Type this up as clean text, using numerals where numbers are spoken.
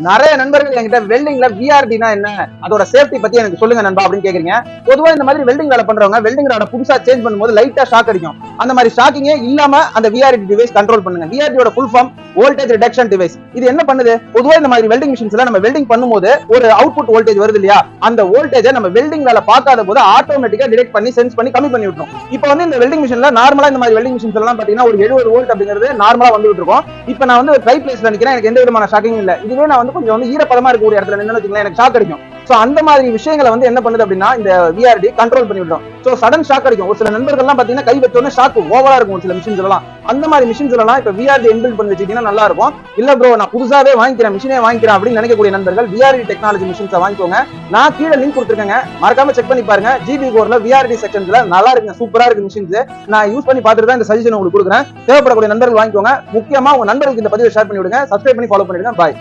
நிறைய நண்பர்கள் என்கிட்ட வெல்டிங்ல விஆர்டினா என்ன, அதோட சேஃப்டி பத்தி எனக்கு சொல்லுங்க நண்பா அப்படின்னு கேக்குறீங்க. பொதுவா இந்த மாதிரி வெல்டிங் வேலை பண்றவங்க வெல்டிங் ராட புதுசா சேஞ்ச் பண்ணும்போது லைட்டா ஷாக் அடிக்கும். அந்த மாதிரி ஷாக்கிங்கே இல்லாம அந்த விஆர்டி டிவைஸ் கண்ட்ரோல் பண்ணுங்க. விஆர்டியோட full form voltage reduction device. இது என்ன பண்ணுது, பொதுவா இந்த மாதிரி வெல்டிங் மிஷின்ஸ்ல நம்ம வெல்டிங் பண்ணும்போது ஒரு அவுட்புட் வோல்டேஜ் வருது இல்லையா, அந்த வோல்டேஜ் நம்ம வெல்டிங் வேலை பார்க்காத போது ஆட்டோமேட்டிக்கா டிடெக்ட் பண்ணி சென்ஸ் பண்ணி கம்மி பண்ணி விட்டுரும். இப்போ வந்து இந்த வெல்டிங் மிஷின்ல நார்மலா இந்த மாதிரி வெல்டிங் மிஷின்ஸ் எல்லாம் பாத்தீங்கன்னா ஒரு 70 வோல்ட் அப்படிங்கிறது நார்மலா வந்துட்டு இருக்கும். இப்போ நான் வந்து ட்ரை பிளேஸ்ல நிக்கிறேன், எனக்கு எந்த விதமான ஷாக்கிங் இல்ல. இதுவே நான் வந்து கொஞ்சம் வந்து ஈரப்பதமா இருக்க ஒரு இடத்துல நின்று எனக்கு ஷாக் அடிக்கும். சோ அந்த மாதிரி விஷயங்களை வந்து என்ன பண்ணுது அப்படின்னா இந்த விஆர்டி கண்ட்ரோல் பண்ணி விடும். சோ சடன் ஷாக் அடிக்கும். ஒரு சில நண்பர்கள்லாம் பாத்தீங்கன்னா கை வச்சோடனே ஷாக் ஓவரா இருக்கும் ஒரு சில மிஷின்ஸ் எல்லாம். அந்த மாதிரி மிஷின்ஸ் எல்லாம் இப்ப விஆர்டி இன்பில்ட் பண்ணி வச்சுக்கிட்டீங்கன்னா நல்லா இருக்கும். இல்ல ப்ரோ நான் புதுசாவே வாங்கிக்கிறேன், மிஷினே வாங்கிக்கிறேன் அப்படின்னு நினைக்கக்கூடிய நண்பர்கள் விஆர்டி டெக்னாலஜி மிஷின்ஸ் வாங்கிக்கோங்க. நான் கீழே லிங்க் கொடுத்துருக்கேங்க, மறக்காம செக் பண்ணி பாருங்க. ஜிபி கோர்ல விஆர்டி செக்ஷன்ஸ்ல நல்லா இருக்கு, சூப்பரா இருக்கு மிஷின்ஸ். நான் யூஸ் பண்ணி பார்த்துட்டு தான் இந்த சஜஷன் உங்களுக்கு கொடுக்குறேன். தேவைப்படக்கூடிய நண்பர்கள் வாங்கிக்கோங்க. முக்கியமா உங்க நண்பர்களுக்கு இந்த பதிவை ஷேர் பண்ணி விடுங்க, சப்ஸ்கிரைப் பண்ணி ஃபாலோ பண்ணிடுங்க. பாய்.